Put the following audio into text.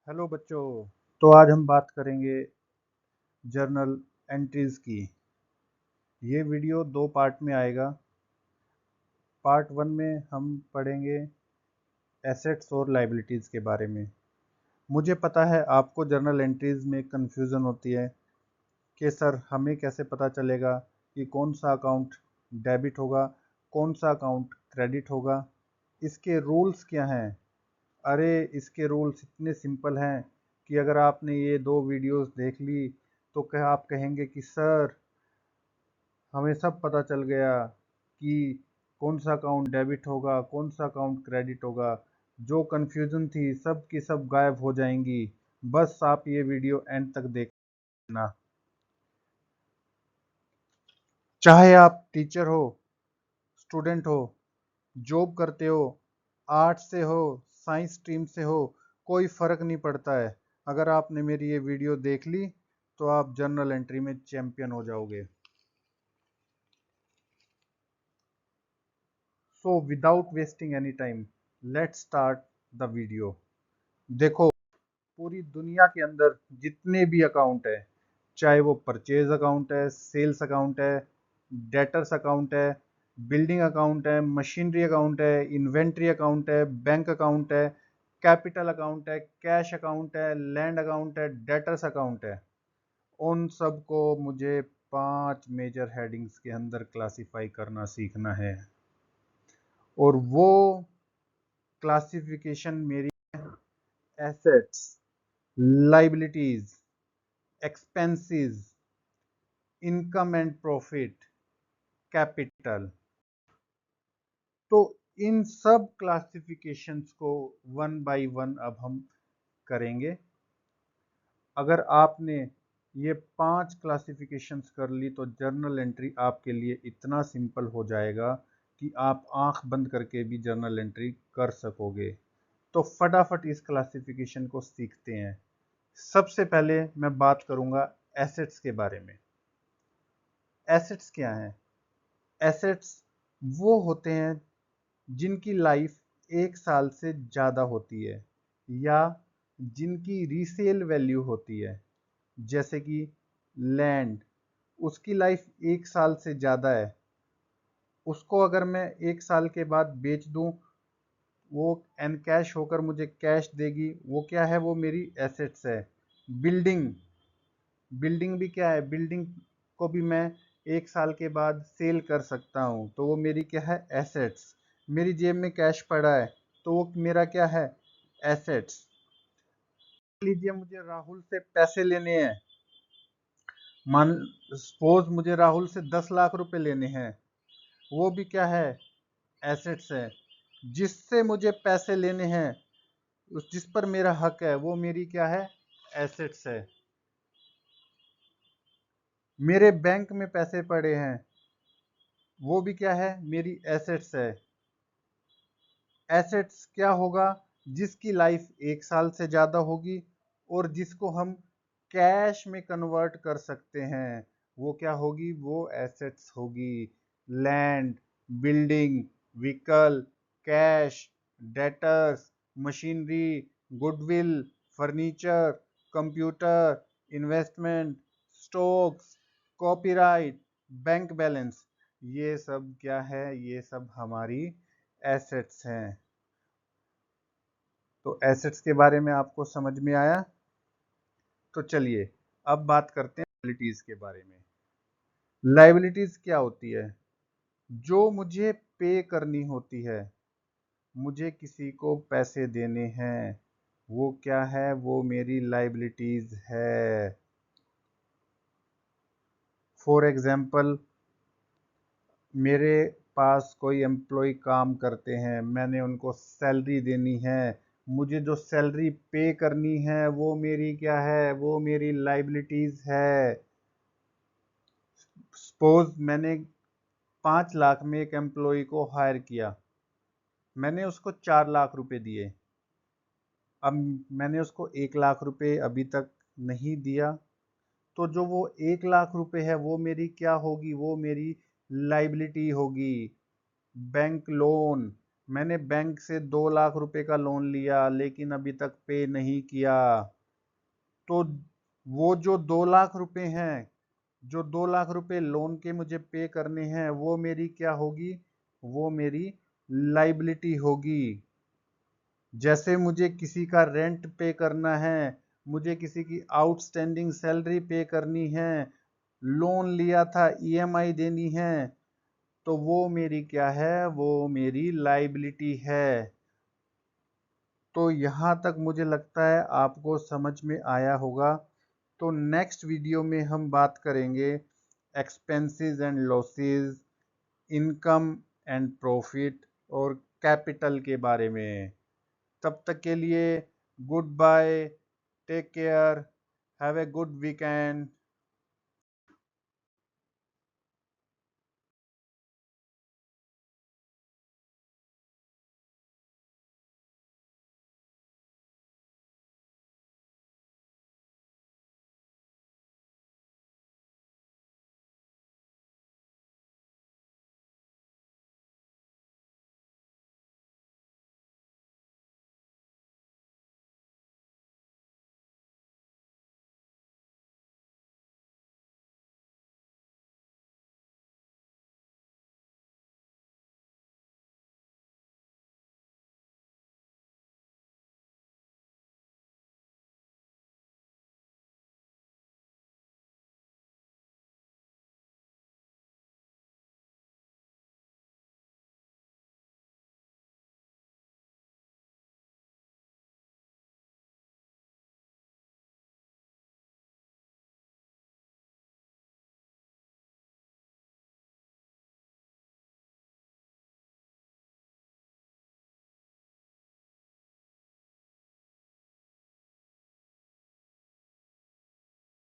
Hello बच्चों। तो आज हम बात करेंगे जर्नल एंट्रीज की। ये वीडियो दो पार्ट में आएगा। पार्ट वन में हम पढ़ेंगे एसेट्स और लाइबिलिटीज़ के बारे में। मुझे पता है आपको जर्नल एंट्रीज में कंफ्यूजन होती है कि सर हमें कैसे पता चलेगा कि कौन सा अकाउंट डेबिट होगा, कौन सा अकाउंट क्रेडिट होगा, इसके रूल्स क्या हैं। अरे इसके रूल्स इतने सिंपल हैं कि अगर आपने ये दो वीडियोस देख ली तो क्या आप कहेंगे कि सर हमें सब पता चल गया कि कौन सा अकाउंट डेबिट होगा, कौन सा अकाउंट क्रेडिट होगा। जो कन्फ्यूज़न थी सब की सब गायब हो जाएंगी। बस आप ये वीडियो एंड तक देखना। चाहे आप टीचर हो, स्टूडेंट हो, जॉब करते हो, आर्ट से हो, साइंस स्ट्रीम से हो, कोई फ़र्क नहीं पड़ता है। अगर आपने मेरी ये वीडियो देख ली तो आप जर्नल एंट्री में चैंपियन हो जाओगे। So without wasting any time, let's start the video. देखो, पूरी दुनिया के अंदर जितने भी अकाउंट है, चाहे वो परचेज अकाउंट है, सेल्स अकाउंट है, डेटर्स अकाउंट है, बिल्डिंग अकाउंट है, मशीनरी अकाउंट है, इन्वेंट्री अकाउंट है, बैंक अकाउंट है, कैपिटल अकाउंट है, कैश अकाउंट है, लैंड अकाउंट है, डेटर्स अकाउंट है, उन सब को मुझे 5 मेजर हेडिंग्स के अंदर क्लासिफाई करना सीखना है। और वो क्लासिफिकेशन मेरी assets, liabilities, expenses, income and profit, capital. तो इन सब क्लासिफिकेशंस को वन बाय वन अब हम करेंगे। अगर आपने ये 5 क्लासिफिकेशंस कर ली तो जर्नल एंट्री आपके लिए इतना सिंपल हो जाएगा कि आप आंख बंद करके भी जर्नल एंट्री कर सकोगे। तो फटाफट इस क्लासिफिकेशन को सीखते हैं। सबसे पहले मैं बात करूंगा एसेट्स के बारे में। एसेट्स क्या हैं? एसेट्स वो होते हैं जिनकी लाइफ 1 साल से ज़्यादा होती है या जिनकी रीसेल वैल्यू होती है। जैसे कि लैंड, उसकी लाइफ 1 साल से ज़्यादा है, उसको अगर मैं 1 साल के बाद बेच दूं, वो एनकैश होकर मुझे कैश देगी। वो क्या है? वो मेरी एसेट्स है। बिल्डिंग, बिल्डिंग भी क्या है? बिल्डिंग को भी मैं 1 साल के बाद सेल कर सकता हूँ, तो वो मेरी क्या है? एसेट्स। मेरी जेब में कैश पड़ा है तो वो मेरा क्या है? एसेट्स। लीजिए मुझे राहुल से पैसे लेने हैं, मान सपोज मुझे राहुल से 10 लाख रुपए लेने हैं, वो भी क्या है? एसेट्स है। जिससे मुझे पैसे लेने हैं, उस जिस पर मेरा हक है, वो मेरी क्या है? एसेट्स है। मेरे बैंक में पैसे पड़े हैं, वो भी क्या है? मेरी एसेट्स है। एसेट्स क्या होगा? जिसकी लाइफ 1 साल से ज़्यादा होगी और जिसको हम कैश में कन्वर्ट कर सकते हैं, वो क्या होगी? वो एसेट्स होगी। Land, building, vehicle, cash, debtors, machinery, goodwill, furniture, computer, investment, stocks, copyright, bank balance, ये सब क्या है? ये सब हमारी एसेट्स हैं। तो एसेट्स के बारे में आपको समझ में आया? तो चलिए अब बात करते हैं लायबिलिटीज के बारे में। लायबिलिटीज क्या होती है? जो मुझे पे करनी होती है, मुझे किसी को पैसे देने हैं, वो क्या है? वो मेरी लायबिलिटीज है। फॉर एग्जाम्पल, मेरे पास कोई एम्प्लॉय काम करते हैं, मैंने उनको सैलरी देनी है, मुझे जो सैलरी पे करनी है वो मेरी क्या है? वो मेरी लाइबिलिटीज है। सपोज मैंने 5 लाख में एक एम्प्लॉय को हायर किया, मैंने उसको 4 लाख रुपए दिए। अब मैंने उसको 1 लाख रुपए अभी तक नहीं दिया, तो जो वो 1 लाख रुपए है वो मेरी क्या होगी? वो मेरी लाइबिलिटी होगी। बैंक लोन, मैंने बैंक से 2 लाख रुपए का लोन लिया लेकिन अभी तक पे नहीं किया, तो वो जो 2 लाख रुपए हैं, जो 2 लाख रुपए लोन के मुझे पे करने हैं, वो मेरी क्या होगी? वो मेरी लाइबिलिटी होगी। जैसे मुझे किसी का रेंट पे करना है, मुझे किसी की आउटस्टैंडिंग सैलरी पे करनी है, लोन लिया था, ईएमआई देनी है, तो वो मेरी क्या है? वो मेरी लाइबिलिटी है। तो यहाँ तक मुझे लगता है आपको समझ में आया होगा। तो नेक्स्ट वीडियो में हम बात करेंगे expenses and losses, income and profit और कैपिटल के बारे में। तब तक के लिए goodbye, take care, have a good weekend.